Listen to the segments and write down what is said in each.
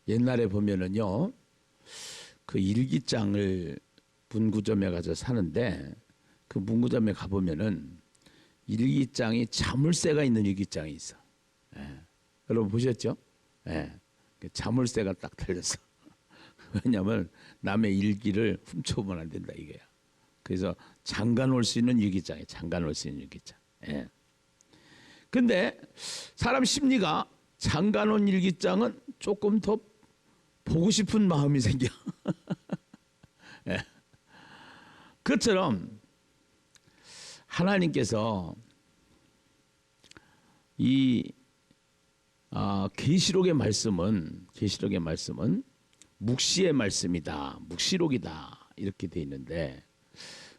옛날에 보면은요, 그 일기장을 문구점에 가서 사는데 그 문구점에 가보면은 일기장이 자물쇠가 있는 일기장이 있어. 예. 여러분 보셨죠? 예. 자물쇠가 딱 달렸어. 왜냐하면 남의 일기를 훔쳐보면 안 된다 이거야. 그래서 잠가놓을 수 있는 일기장이에요. 잠가놓을 수 있는 일기장. 예. 근데 사람 심리가 잠가놓은 일기장은 조금 더 보고 싶은 마음이 생겨. 예. 그것처럼 하나님께서 이 계시록의 말씀은 묵시의 말씀이다, 묵시록이다 이렇게 돼 있는데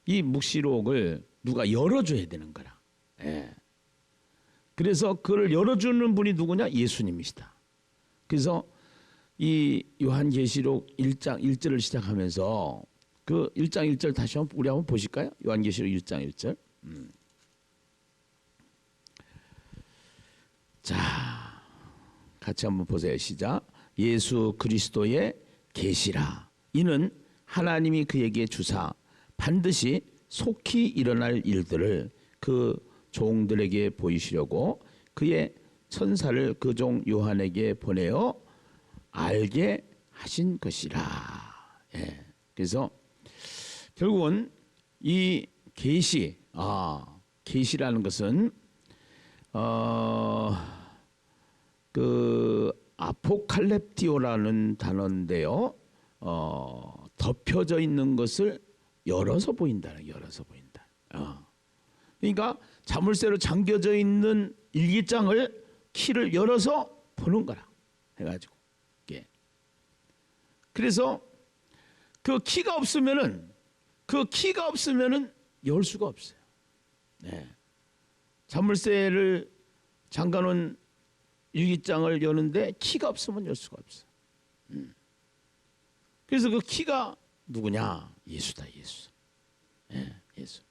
이 묵시록을 누가 열어줘야 되는 거라. 예. 그래서 그걸 열어주는 분이 누구냐? 예수님이시다. 그래서 이 요한계시록 1장 1절을 시작하면서 그 1장 1절 다시 우리 한번 보실까요? 요한계시록 1장 1절. 자, 같이 한번 보세요. 시작. 예수 그리스도의 계시라. 이는 하나님이 그에게 주사 반드시 속히 일어날 일들을 그 종들에게 보이시려고 그의 천사를 그 종 요한에게 보내어 알게 하신 것이라. 예. 그래서 결국은 이 계시라는 것은 그 아포칼렙티오라는 단어인데요. 덮여져 있는 것을 열어서 보인다. 그러니까 자물쇠로 잠겨져 있는 일기장을 키를 열어서 보는 거라 해가지고. 예. 그래서 그 키가 없으면은 열 수가 없어요. 네. 자물쇠를 잠가놓은 일기장을 여는데 키가 없으면 열 수가 없어. 그래서 그 키가 누구냐? 예수다, 예수. 네, 예수.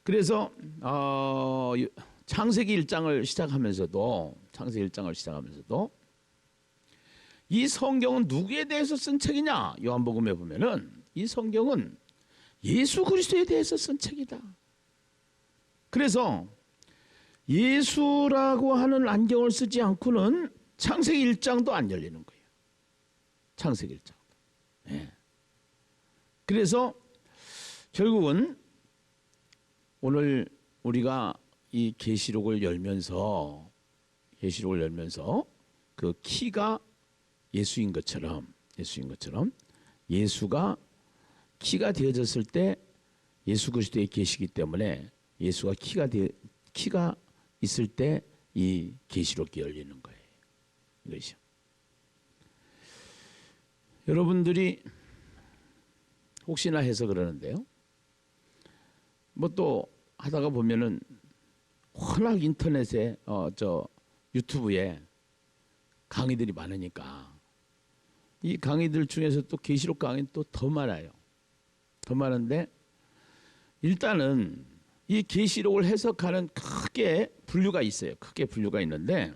그래서 창세기 1장을 시작하면서도 이 성경은 누구에 대해서 쓴 책이냐? 요한복음에 보면은 이 성경은 예수 그리스도에 대해서 쓴 책이다. 그래서 예수라고 하는 안경을 쓰지 않고는 창세기 1장도 안 열리는 거예요. 창세기 1장. 네. 그래서 결국은 오늘 우리가 이 계시록을 열면서 그 키가 예수인 것처럼 예수가 키가 되어졌을 때 예수 그리스도의 계시기 때문에 예수가 키가 있을 때 이 계시록이 열리는 거예요. 이것이요. 여러분들이 혹시나 해서 그러는데요. 뭐 또 하다가 보면은 워낙 인터넷에 유튜브에 강의들이 많으니까 이 강의들 중에서 또 계시록 강의는 또 더 많아요. 더 많은데 일단은 이 계시록을 해석하는 크게 분류가 있어요. 크게 분류가 있는데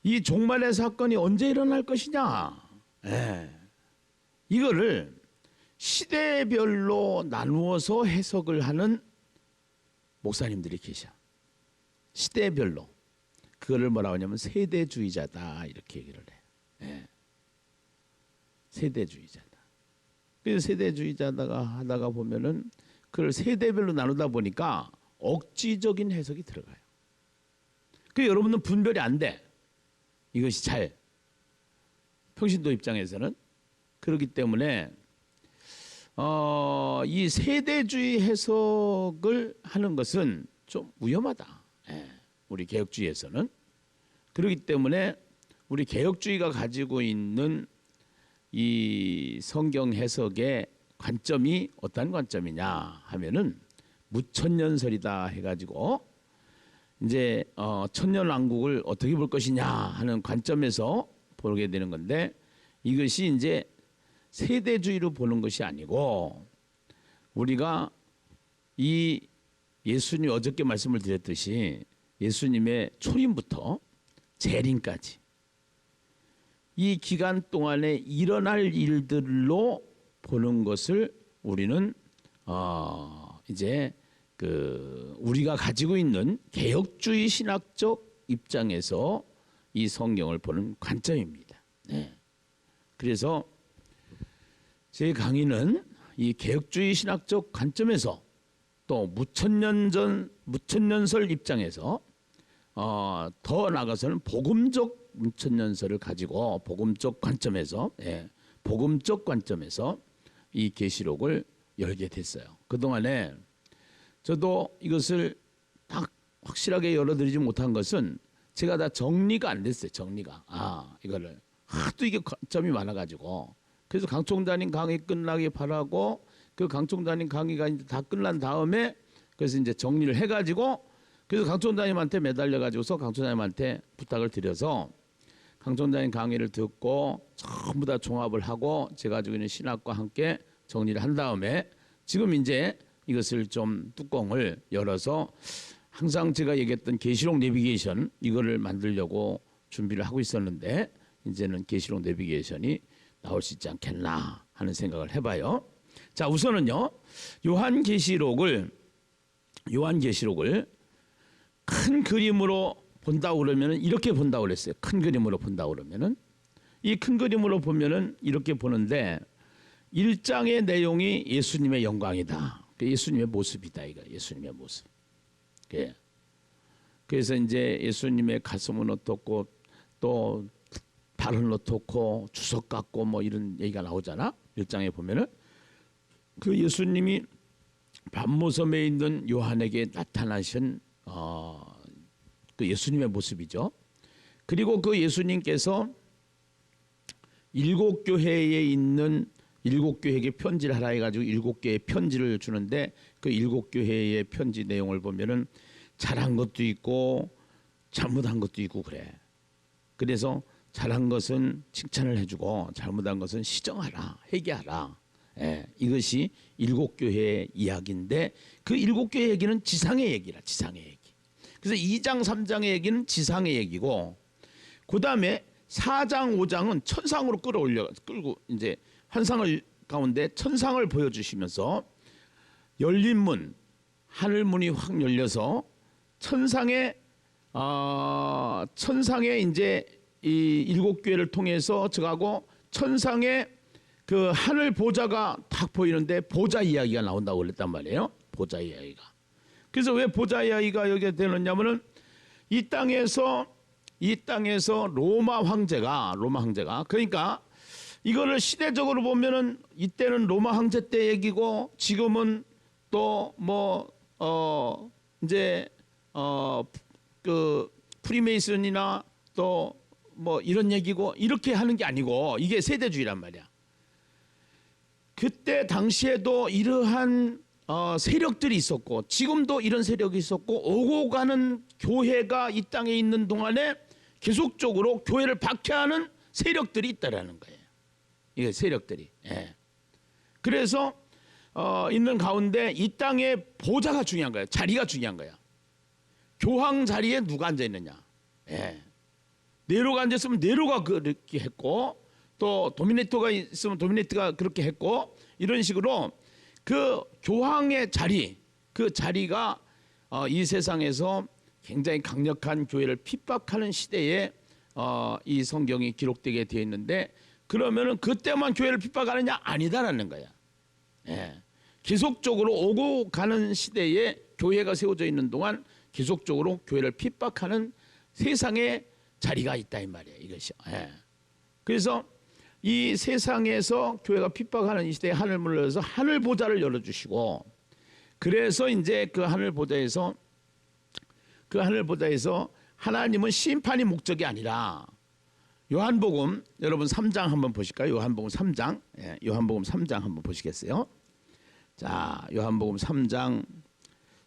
이 종말의 사건이 언제 일어날 것이냐? 이거를 시대별로 나누어서 해석을 하는 목사님들이 계셔. 시대별로. 그거를 뭐라고 하냐면 세대주의자다 이렇게 얘기를 해. 세대주의자다. 그래서 세대주의자다가 하다가 보면은 그걸 세대별로 나누다 보니까 억지적인 해석이 들어가요. 그 여러분은 분별이 안 돼. 이것이 잘. 평신도 입장에서는 그렇기 때문에 이 세대주의 해석을 하는 것은 좀 위험하다. 우리 개혁주의에서는. 그렇기 때문에 우리 개혁주의가 가지고 있는 이 성경 해석의 관점이 어떤 관점이냐 하면은 무천년설이다 해가지고 이제 천년왕국을 어떻게 볼 것이냐 하는 관점에서 보게 되는 건데 이것이 이제 세대주의로 보는 것이 아니고 우리가 이 예수님이 어저께 말씀을 드렸듯이 예수님의 초림부터 재림까지 이 기간 동안에 일어날 일들로 보는 것을 우리는 이제 우리가 가지고 있는 개혁주의 신학적 입장에서 이 성경을 보는 관점입니다. 네. 그래서 제 강의는 이 개혁주의 신학적 관점에서 또 무천년설 입장에서 더 나아가서는 복음적 무천년설을 가지고 복음적 관점에서 이 계시록을 열게 됐어요. 그동안에 저도 이것을 딱 확실하게 열어드리지 못한 것은 제가 다 정리가 안 됐어요. 정리가. 이거를 하도 이게 관점이 많아가지고 그래서 강 총장님 강의 끝나기 바라고 그 강 총장님 강의가 이제 다 끝난 다음에 그래서 이제 정리를 해가지고 그래서 강 총장님한테 매달려가지고서 강 총장님한테 부탁을 드려서 강 총장님 강의를 듣고 전부 다 종합을 하고 제가 가지고 있는 신학과 함께 정리를 한 다음에 지금 이제 이것을 좀 뚜껑을 열어서 항상 제가 얘기했던 계시록 내비게이션 이거를 만들려고 준비를 하고 있었는데 이제는 계시록 내비게이션이 나올 수 있지 않겠나 하는 생각을 해봐요. 자, 우선은요 요한계시록을 큰 그림으로 본다 그러면은 이렇게 본다 그랬어요. 큰 그림으로 본다 그러면은 이 큰 그림으로 보면은 이렇게 보는데 1장의 내용이 예수님의 영광이다. 예수님의 모습이다. 이거 예수님의 모습. 그래서 이제 예수님의 가슴은 어떻고 또 발은 어떻고 주석 같고 뭐 이런 얘기가 나오잖아. 1장에 보면은 그 예수님이 밤모섬에 있는 요한에게 나타나신 그 예수님의 모습이죠. 그리고 그 예수님께서 7교회에 있는 7교회에게 편지를 하라 해가지고 7개의 편지를 주는데 그 7교회의 편지 내용을 보면은 잘한 것도 있고 잘못한 것도 있고 그래. 그래서 잘한 것은 칭찬을 해주고 잘못한 것은 시정하라, 회개하라. 이것이 7교회의 이야기인데 그 7교회 얘기는 지상의 얘기라, 지상의 얘기. 그래서 2장, 3장의 얘기는 지상의 얘기고 그 다음에 4장, 5장은 천상으로 끌고 이제 환상을 가운데 천상을 보여주시면서 열린 문, 하늘 문이 확 열려서 천상에 이제 이 7교회를 통해서 저하고 천상에 그 하늘 보좌가 딱 보이는데 보좌 이야기가 나온다고 그랬단 말이에요. 보좌 이야기가. 그래서 왜 보좌 이야기가 여기에 되느냐면은 이 땅에서 로마 황제가 그러니까 이거를 시대적으로 보면은 이때는 로마 황제 때 얘기고 지금은 또 그 프리메이슨이나 또 뭐 이런 얘기고 이렇게 하는 게 아니고 이게 세대주의란 말이야. 그때 당시에도 이러한 세력들이 있었고 지금도 이런 세력이 있었고 오고 가는 교회가 이 땅에 있는 동안에 계속적으로 교회를 박해하는 세력들이 있다라는 거예요. 이게 세력들이. 그래서 있는 가운데 이 땅에 보좌가 중요한 거야. 자리가 중요한 거야. 교황 자리에 누가 앉아 있느냐. 네로가 앉았으면 네로가 그렇게 했고 또 도미네토가 있으면 도미네토가 그렇게 했고 이런 식으로 그 교황의 자리, 그 자리가 이 세상에서 굉장히 강력한 교회를 핍박하는 시대에 이 성경이 기록되게 되어 있는데 그러면은 그때만 교회를 핍박하느냐? 아니다라는 거야. 계속적으로 오고 가는 시대에 교회가 세워져 있는 동안 계속적으로 교회를 핍박하는 세상의 자리가 있다 이 말이에요. 이것이. 그래서 이 세상에서 교회가 핍박하는 이 시대에 하늘문을 열어서 하늘 보좌를 열어주시고 그래서 이제 그 하늘 보좌에서 하나님은 심판이 목적이 아니라 요한복음 여러분 3장 한번 보실까요? 요한복음 3장. 요한복음 3장 한번 보시겠어요? 자, 요한복음 3장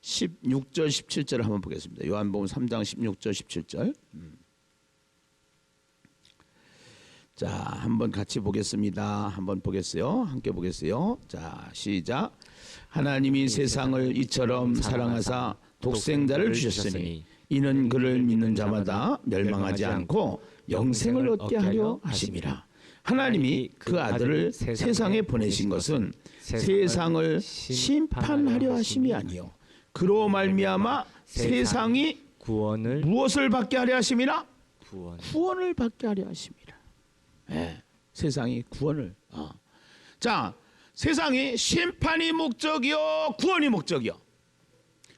16절 17절을 한번 보겠습니다. 요한복음 3장 16절 17절. 자, 한번 같이 보겠습니다. 한번 보겠어요. 함께 보겠어요. 자, 시작. 하나님이 세상을 이처럼 사랑하사 독생자를 주셨으니 이는 그를 믿는 자마다 멸망하지 않고 영생을 얻게 하려 하심이라. 하나님이 그 아들을 세상에 보내신 것은 세상을 심판하려 하심이 아니요 그로 말미암아 세상이 구원을 무엇을 받게 하려 하심이라? 구원. 구원을 받게 하려 하심이라. 세상이 구원을. 자, 세상이 심판이 목적이요 구원이 목적이요.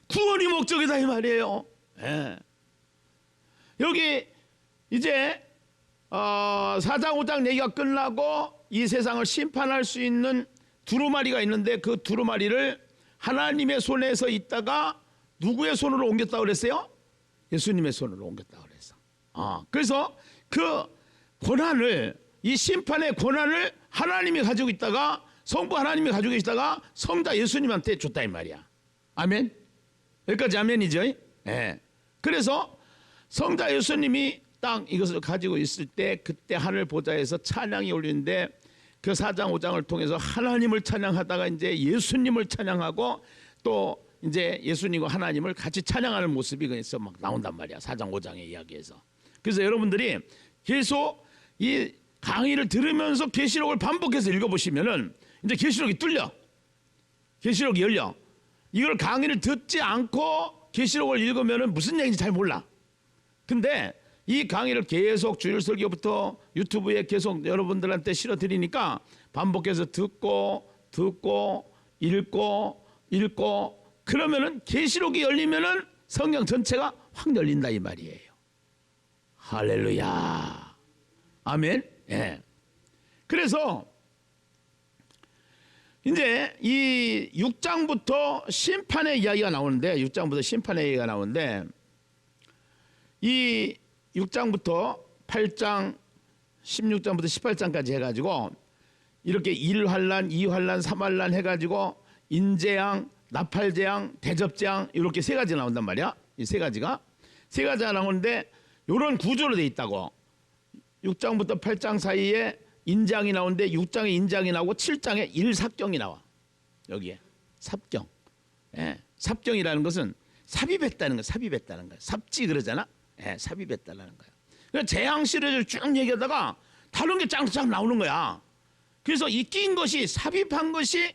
구원이 목적이다 이 말이에요. 여기 이제 4장 5장 얘기가 끝나고 이 세상을 심판할 수 있는 두루마리가 있는데 그 두루마리를 하나님의 손에서 있다가 누구의 손으로 옮겼다고 그랬어요? 예수님의 손으로 옮겼다고 그랬어. 그래서 그 권한을, 이 심판의 권한을 하나님이 가지고 있다가, 성부 하나님이 가지고 계시다가 성자 예수님한테 줬다 이 말이야. 아멘. 여기까지 아멘이죠. 그래서 성자 예수님이 딱 이것을 가지고 있을 때 그때 하늘 보좌에서 찬양이 울리는데 그 4장 5장을 통해서 하나님을 찬양하다가 이제 예수님을 찬양하고 또 이제 예수님과 하나님을 같이 찬양하는 모습이 그래서 막 나온단 말이야. 4장 5장의 이야기에서. 그래서 여러분들이 계속 이 강의를 들으면서 계시록을 반복해서 읽어보시면은 이제 계시록이 뚫려. 계시록이 열려. 이걸 강의를 듣지 않고 계시록을 읽으면은 무슨 얘기인지 잘 몰라. 근데 이 강의를 계속 주일 설교부터 유튜브에 계속 여러분들한테 실어 드리니까 반복해서 듣고 읽고 그러면은 계시록이 열리면은 성경 전체가 확 열린다 이 말이에요. 할렐루야. 아멘. 그래서 이제 이 6장부터 심판의 이야기가 나오는데 이 6장부터 8장 16장부터 18장까지 해가지고 이렇게 1환란, 2환란, 3환란 해가지고 인재앙, 나팔재앙, 대접재앙 이렇게 세 가지 나온단 말이야. 이 세 가지가 나오는데 이런 구조로 돼 있다고. 6장부터 8장 사이에 인재앙이 나오는데 6장에 인재앙이 나오고 7장에 일삽경이 나와. 여기에 삽경. 삽경이라는 것은 삽입했다는 거야. 삽지 그러잖아. 삽입했다는 거야. 그러니까 재앙 시리즈를 쭉 얘기하다가 다른 게 짱짱 나오는 거야. 그래서 이 낀 것이 삽입한 것이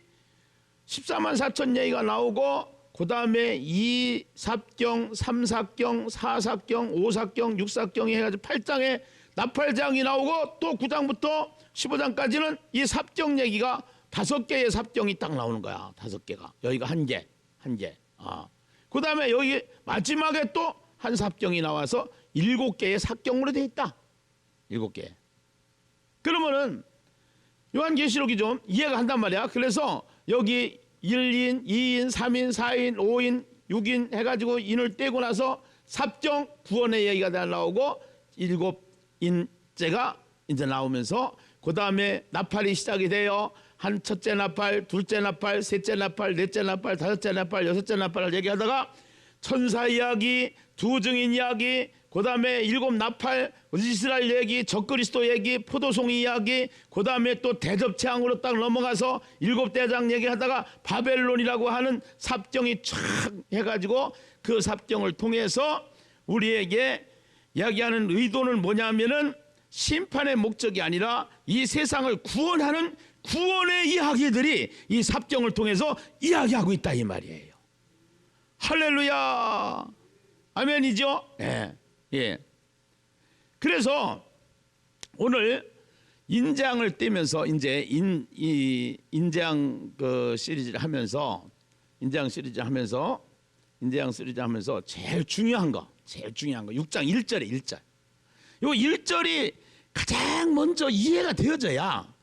14만 4천 얘기가 나오고 그 다음에 2삽경, 3삽경, 4삽경, 5삽경, 6삽경이 해가지고 8장에 나팔장이 나오고 또 9장부터 15장까지는 이 삽경 얘기가 5개의 삽경이 딱 나오는 거야. 5개가. 여기가 한 개. 그 다음에 여기 마지막에 또 한 삽경이 나와서 7개의 삽경으로 되어 있다. 7개. 그러면은 요한계시록이 좀 이해가 한단 말이야. 그래서 여기 1인, 2인, 3인, 4인, 5인, 6인 해가지고 인을 떼고 나서 삽경 구원의 얘기가 다 나오고 7인째가 이제 나오면서 그 다음에 나팔이 시작이 돼요. 한 첫째 나팔, 둘째 나팔, 셋째 나팔, 넷째 나팔, 다섯째 나팔, 여섯째 나팔을 얘기하다가 천사 이야기, 두 증인 이야기, 그 다음에 7 나팔, 이스라엘 얘기, 적그리스도 얘기, 포도송이 이야기, 그 다음에 또 대접재앙으로 딱 넘어가서 7대장 얘기하다가 바벨론이라고 하는 삽경이 쫙 해가지고 그 삽경을 통해서 우리에게 이야기하는 의도는 뭐냐면은 심판의 목적이 아니라 이 세상을 구원하는 구원의 이야기들이 이 삽경을 통해서 이야기하고 있다 이 말이에요. 할렐루야. 아멘이죠? 예. 그래서 오늘 인재앙을 떼면서 이제 인재앙 그 시리즈를 하면서 인재앙 시리즈 하면서 제일 중요한 거 6장 1절에 1절. 요 1절이 가장 먼저 이해가 되어져야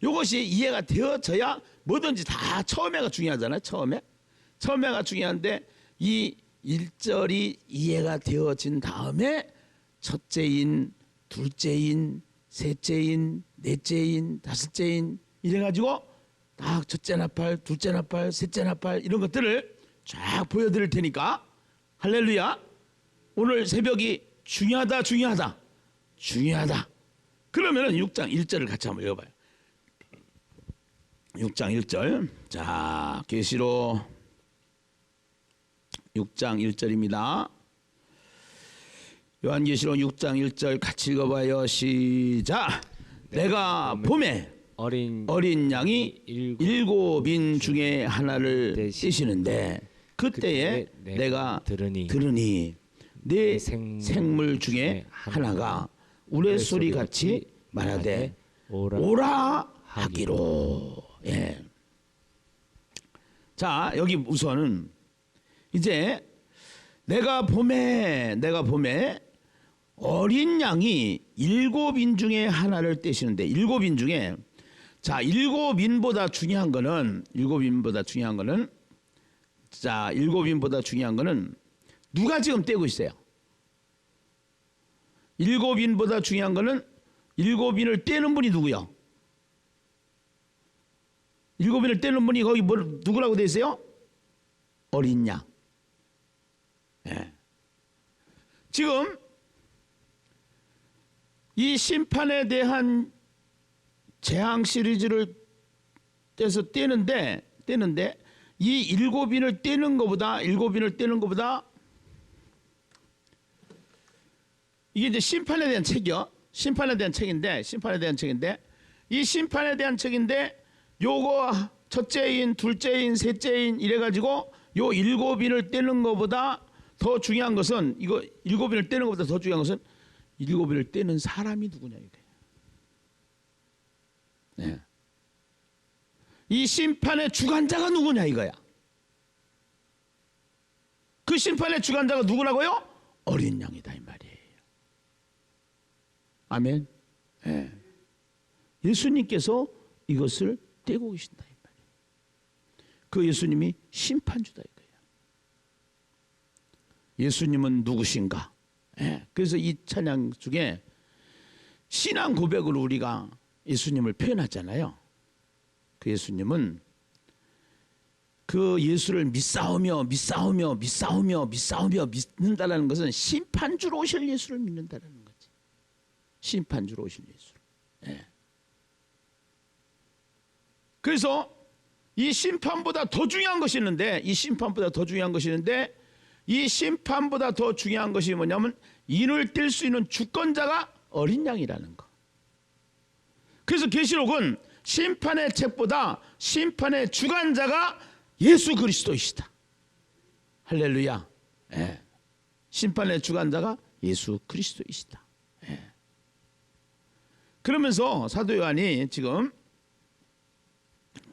요것이 이해가 되어져야 뭐든지 다 처음에가 중요하잖아요. 처음에가 중요한데 이 1절이 이해가 되어진 다음에 첫째인, 둘째인, 셋째인, 넷째인, 다섯째인 이래가지고 딱 첫째 나팔, 둘째 나팔, 셋째 나팔 이런 것들을 쫙 보여드릴 테니까 할렐루야. 오늘 새벽이 중요하다. 그러면은 6장 1절을 같이 한번 읽어봐요. 6장 1절. 자, 계시록 6장 1절입니다. 요한계시록 6장 1절 같이 읽어봐요. 시작. 내가 봄에 어린 양이 일곱인 중에 하나를 떼시는데 그때에 내가 들으니 내 생물 중에 하나가 우레소리 같이 말하되 오라 하기로. 예. 자, 여기 우선은 이제 내가 봄에 어린 양이 일곱인 중에 하나를 떼시는데, 일곱인 중에, 자, 일곱인보다 중요한 거는 누가 지금 떼고 있어요? 일곱인보다 중요한 거는 일곱인을 떼는 분이 누구요? 일곱인을 떼는 분이 거기 누구라고 돼 있어요? 어린 양. 예. 지금 이 심판에 대한 재앙 시리즈를 떼서 떼는데 이 일곱인을 떼는 것보다 이게 이제 심판에 대한 책이요. 심판에 대한 책인데 이 심판에 대한 책인데 요거 첫째인, 둘째인, 셋째인 이래가지고 요 일곱인을 떼는 것보다 더 중요한 것은 일곱인을 떼는 것보다 더 중요한 것은 일곱인을 떼는 사람이 누구냐 이거예요. 네. 이 심판의 주관자가 누구냐 이거야. 그 심판의 주관자가 누구라고요? 어린 양이다 이 말이에요. 아멘. 네. 예수님께서 이것을 떼고 계신다 이 말이에요. 그 예수님이 심판주다 이거예요. 예수님은 누구신가? 네. 그래서 이 찬양 중에 신앙 고백으로 우리가 예수님을 표현하잖아요. 그 예수님은 그 예수를 믿사오며 믿는다라는 것은 심판주로 오실 예수를 믿는다라는 거지. 심판주로 오실 예수를. 네. 그래서 이 심판보다 더 중요한 것이 있는데 이 심판보다 더 중요한 것이 뭐냐면 인을 뗄 수 있는 주권자가 어린 양이라는 거. 그래서 계시록은 심판의 책보다 심판의 주관자가 예수 그리스도이시다. 할렐루야. 예. 심판의 주관자가 예수 그리스도이시다. 예. 그러면서 사도 요한이 지금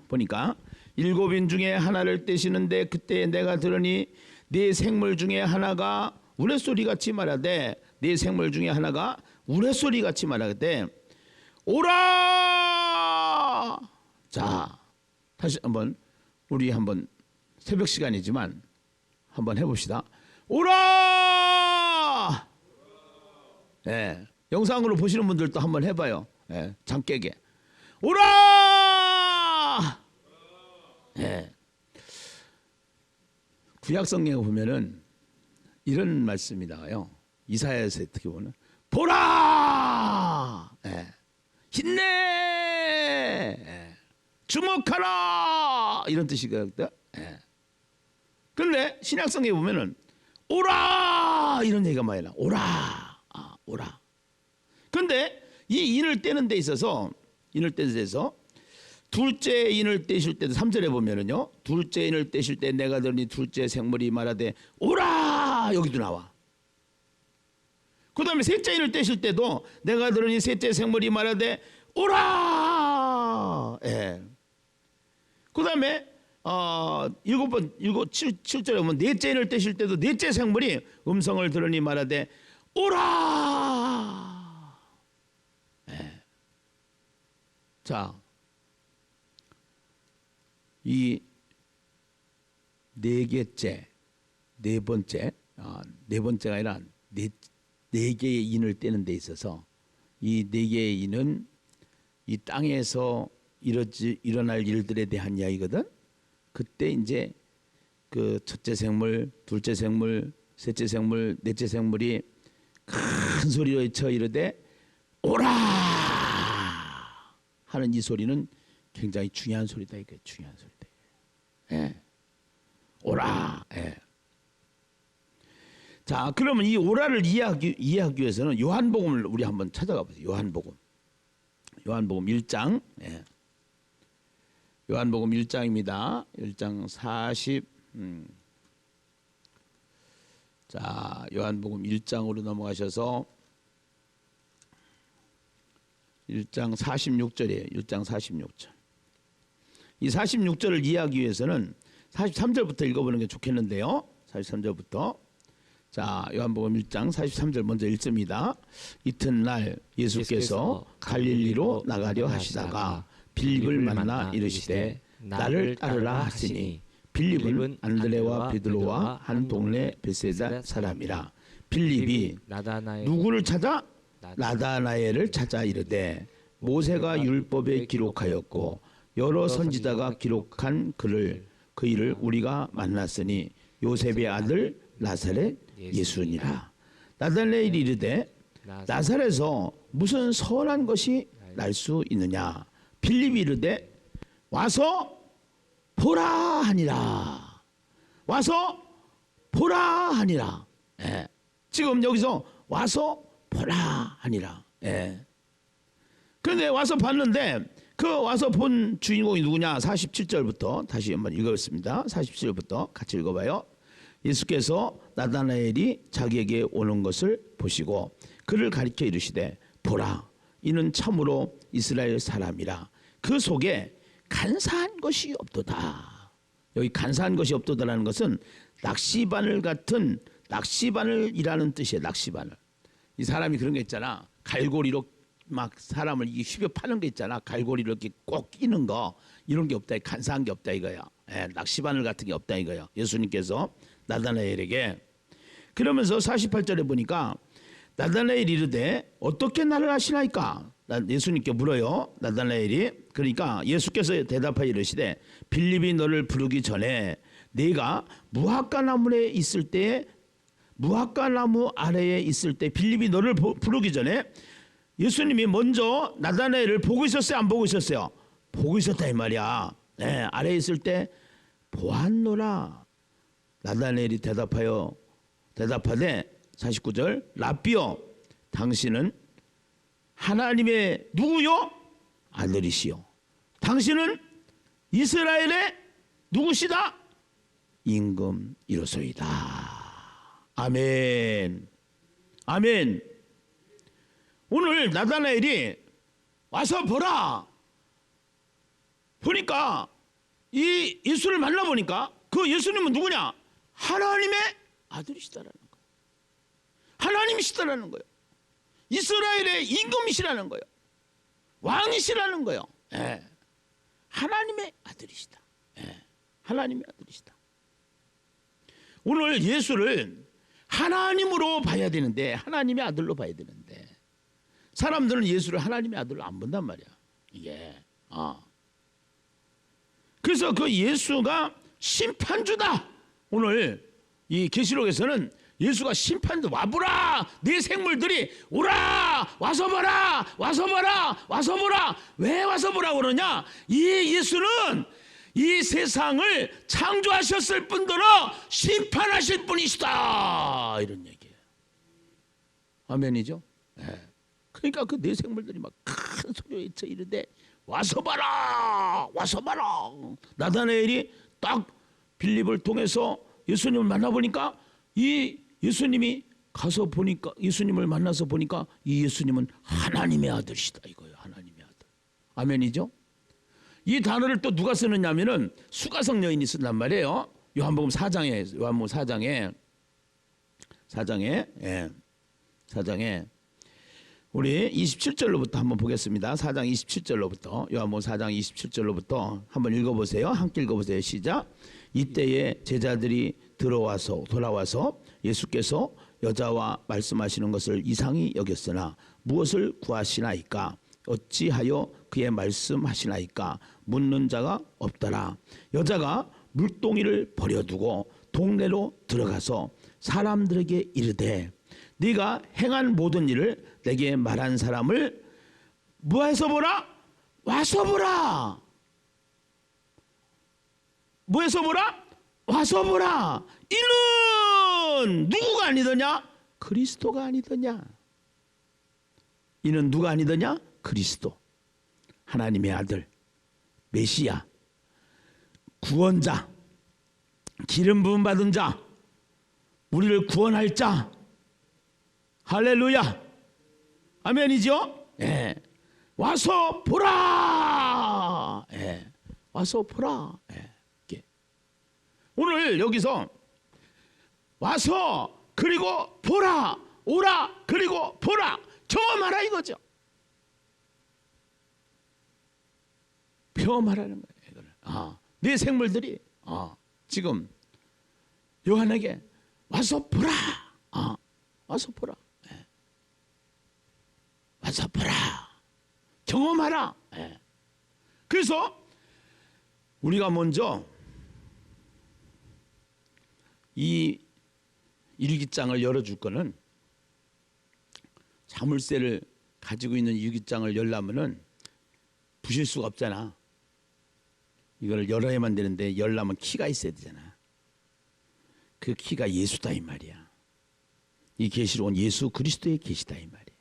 보니까 일곱인 중에 하나를 떼시는데 그때 내가 들으니 네 생물 중에 하나가 우레소리같이 말하되 오라. 자, 다시 한번 우리 한번 새벽 시간이지만 한번 해봅시다. 오라. 예, 영상으로 보시는 분들도 한번 해봐요. 예, 잠 깨게. 오라. 예. 구약 성경에 보면은 이런 말씀이 나와요. 이사야에서 어떻게 보면 보라. 예. 힘내. 예. 주목하라. 이런 뜻이거든요. 예. 그런데 신약성경에 보면은 오라 이런 얘기가 많이 나. 오라. 오라. 그런데 이 인을 떼는 데 있어서 둘째 인을 떼실 때도 3절에 보면은요. 둘째 인을 떼실 때 내가 들으니 둘째 생물이 말하되 오라. 여기도 나와. 그 다음에 셋째 인을 떼실 때도 내가 들으니 셋째 생물이 말하되 오라. 예. 그 다음에 7절에 보면 넷째 인을 떼실 때도 넷째 생물이 음성을 들으니 말하되 오라. 예. 자, 이 네 번째가 아니라 네 개의 인을 떼는 데 있어서 이 네 개의 인은 이 땅에서 일어날 일들에 대한 이야기거든. 그때 이제 그 첫째 생물, 둘째 생물, 셋째 생물, 넷째 생물이 큰 소리로 외쳐 이르되 오라 하는 이 소리는 굉장히 중요한 소리다. 이게 중요한 소리다. 예. 오라. 예. 자, 그러면 이 오라를 이해하기 위해서는 요한복음을 우리 한번 찾아가 보세요. 요한복음 1장. 예. 요한복음 1장입니다. 1장 40. 자, 요한복음 1장으로 넘어가셔서 1장 46절이에요. 1장 46절. 이 46절을 이해하기 위해서는 43절부터 읽어보는 게 좋겠는데요. 43절부터. 자, 요한복음 1장 43절 먼저 읽습니다. 이튿날 예수께서 갈릴리로 나가려 하시다가 빌립을 만나 이르시되 나를 따르라 하시니 빌립은 안드레와 베드로와 한 동네 베세다 사람이라. 빌립이 누구를 찾아? 나다나엘을 찾아 이르되 모세가 율법에 기록하였고 여러 선지자가 기록한 그 일을 우리가 만났으니 요셉의 아들 나사렛 예수니라. 나다나엘이 이르되 나사렛에서 무슨 선한 것이 날 수 있느냐. 빌립이 이르되 와서 보라 하니라. 와서 보라 하니라. 예. 지금 여기서 와서 보라 하니라. 예. 그런데 와서 봤는데 그 와서 본 주인공이 누구냐? 47절부터 다시 한번 읽었습니다. 47절부터 같이 읽어봐요. 예수께서 나다나엘이 자기에게 오는 것을 보시고 그를 가리켜 이르시되 보라, 이는 참으로 이스라엘 사람이라. 그 속에 간사한 것이 없도다. 여기 간사한 것이 없도다라는 것은 낚시바늘 같은, 낚시바늘이라는 뜻이에요. 낚시바늘. 이 사람이 그런 게 있잖아. 갈고리로 막 사람을 휘벼 파는 게 있잖아. 갈고리로 이렇게 꼭 끼는 거, 이런 게 없다. 간사한 게 없다 이거야. 예, 낚시바늘 같은 게 없다 이거야. 예수님께서 나다나엘에게. 그러면서 48절에 보니까 나다나엘이 이르되 어떻게 나를 아시나이까? 예수님께 물어요. 나다나엘이. 그러니까 예수께서 대답하여 이르시되 빌립이 너를 부르기 전에 네가 무화과나무 아래에 있을 때 빌립이 너를 부르기 전에 예수님이 먼저 나다나엘을 보고 있었어요? 안 보고 있었어요? 보고 있었다 이 말이야. 네, 아래에 있을 때 보았노라. 나다나엘이 대답하되 49절 라삐여, 당신은 하나님의 누구요? 아들이시요. 당신은 이스라엘의 누구시다? 임금이로소이다. 아멘. 아멘. 오늘 나다나엘이 와서 보니까 이 예수를 만나보니까 그 예수님은 누구냐? 하나님의 아들이시다라는 거예요. 하나님이시다라는 거예요. 이스라엘의 임금이시라는 거예요. 왕이시라는 거예요. 예. 하나님의 아들이시다. 예. 하나님의 아들이시다. 오늘 예수를 하나님으로 봐야 되는데, 하나님의 아들로 봐야 되는데, 사람들은 예수를 하나님의 아들로 안 본단 말이야. 이게. 그래서 그 예수가 심판주다. 오늘 이 계시록에서는 예수가 심판도 와보라, 네 생물들이 오라, 와서 보라, 와서 보라, 와서 보라. 왜 와서 보라 그러냐? 이 예수는 이 세상을 창조하셨을 뿐더러 심판하실 분이시다, 이런 얘기예요. 아멘이죠? 네. 그러니까 그 네 생물들이 막 큰 소리에 외쳐 이르되 와서 봐라, 와서 봐라. 나다나엘이 딱 빌립을 통해서 예수님을 만나보니까 이 예수님이 가서 보니까, 예수님을 만나서 보니까 이 예수님은 하나님의 아들이시다 이거예요. 하나님의 아들. 아멘이죠? 이 단어를 또 누가 쓰느냐면은 수가성 여인이 쓴단 말이에요. 요한복음 4장에, 요한복음 4장에 우리 27절로부터 한번 보겠습니다. 4장 27절로부터, 요한복음 4장 27절로부터 한번 읽어보세요. 함께 읽어보세요. 시작. 이때에 제자들이 돌아와서 예수께서 여자와 말씀하시는 것을 이상히 여겼으나 무엇을 구하시나이까? 어찌하여 그의 말씀하시나이까? 묻는 자가 없더라. 여자가 물동이를 버려두고 동네로 들어가서 사람들에게 이르되 네가 행한 모든 일을 내게 말한 사람을 뭐해서 보라? 와서 보라. 뭐해서 보라? 와서 보라. 이는 이는 누구가 아니더냐? 그리스도가 아니더냐? 이는 누가 아니더냐? 그리스도, 하나님의 아들, 메시아, 구원자, 기름 부음 받은 자, 우리를 구원할 자. 할렐루야, 아멘이죠? 예. 와서 보라. 예. 와서 보라. 예. 오늘 여기서 와서 그리고 보라, 오라 그리고 보라, 경험하라 이거죠. 경험하라는 거예요. 이거를. 네 생물들이 지금 요한에게 와서 보라. 와서 보라. 예. 와서 보라. 경험하라. 예. 그래서 우리가 먼저 이 일기장을 열어줄 거는, 자물쇠를 가지고 있는 일기장을 열려면은 부실 수가 없잖아. 이걸 열어야만 되는데 열려면 키가 있어야 되잖아. 그 키가 예수다 이 말이야. 이 계시록은 예수 그리스도의 계시다 이 말이야.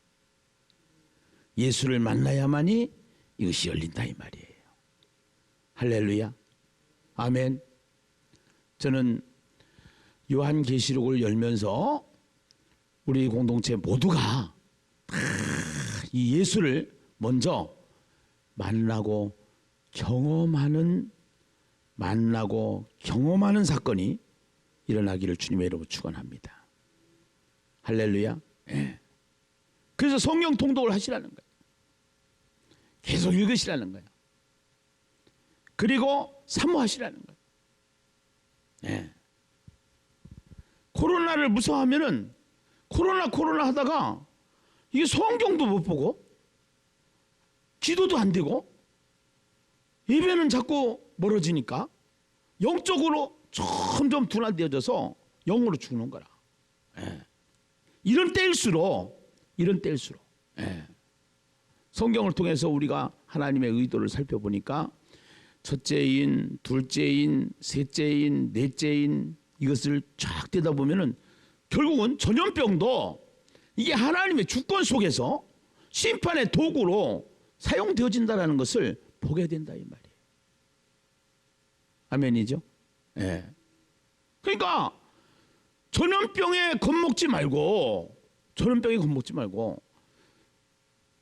예수를 만나야만이 이것이 열린다 이 말이에요. 할렐루야, 아멘. 저는 요한계시록을 열면서 우리 공동체 모두가 이 예수를 먼저 만나고 경험하는 사건이 일어나기를 주님의 이름으로 축원합니다. 할렐루야. 예. 그래서 성경 통독을 하시라는 거예요. 계속 읽으시라는 거예요. 그리고 사모하시라는 거예요. 예. 코로나를 무서워하면은 코로나 하다가 이게 성경도 못 보고 기도도 안 되고 예배는 자꾸 멀어지니까 영적으로 점점 둔화되어져서 영으로 죽는 거라. 예. 이런 때일수록 예. 성경을 통해서 우리가 하나님의 의도를 살펴보니까 첫째인, 둘째인, 셋째인, 넷째인 이것을 쫙 되다 보면은 결국은 전염병도 이게 하나님의 주권 속에서 심판의 도구로 사용되어진다는 것을 보게 된다 이 말이에요. 아멘이죠? 예. 그러니까 전염병에 겁먹지 말고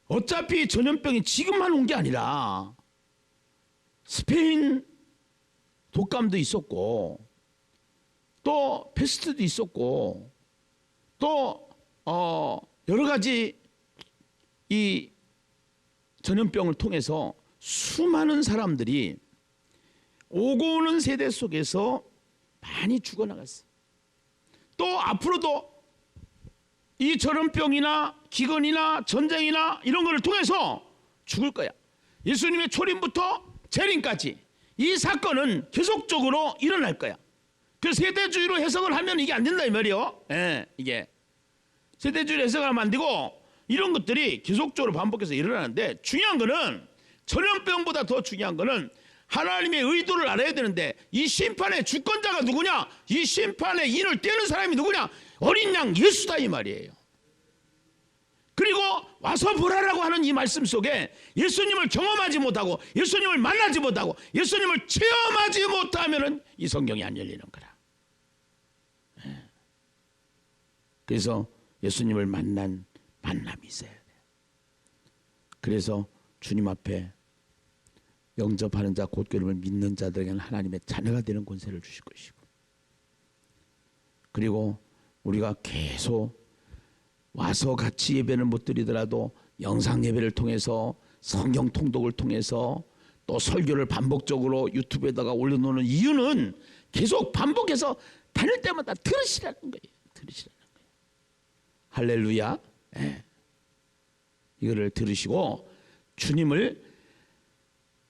어차피 전염병이 지금만 온 게 아니라 스페인 독감도 있었고 또 패스트도 있었고 또 여러 가지 이 전염병을 통해서 수많은 사람들이 오고 오는 세대 속에서 많이 죽어나갔어요. 또 앞으로도 이 전염병이나 기근이나 전쟁이나 이런 것을 통해서 죽을 거야. 예수님의 초림부터 재림까지 이 사건은 계속적으로 일어날 거야. 그 세대주의로 해석을 하면 이게 안 된다 이 말이요. 예, 이게 세대주의로 해석을 하면 안 되고 이런 것들이 계속적으로 반복해서 일어나는데, 중요한 거는 전염병보다 더 중요한 거는 하나님의 의도를 알아야 되는데, 이 심판의 주권자가 누구냐? 이 심판의 인을 떼는 사람이 누구냐? 어린 양 예수다 이 말이에요. 그리고 와서 보라라고 하는 이 말씀 속에 예수님을 경험하지 못하고 예수님을 만나지 못하고 예수님을 체험하지 못하면 이 성경이 안 열리는 거라. 그래서 예수님을 만난 만남이 있어야 돼. 그래서 주님 앞에 영접하는 자 곧 그름을 믿는 자들에게는 하나님의 자녀가 되는 권세를 주실 것이고, 그리고 우리가 계속 와서 같이 예배는 못 드리더라도 영상 예배를 통해서 성경 통독을 통해서 또 설교를 반복적으로 유튜브에다가 올려놓는 이유는 계속 반복해서 다닐 때마다 들으시라는 거예요. 할렐루야. 네. 이거를 들으시고 주님을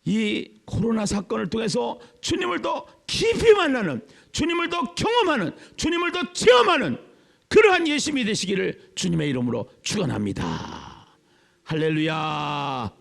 이 코로나 사건을 통해서 주님을 더 깊이 만나는, 주님을 더 경험하는, 주님을 더 체험하는 그러한 예심이 되시기를 주님의 이름으로 축원합니다. 할렐루야.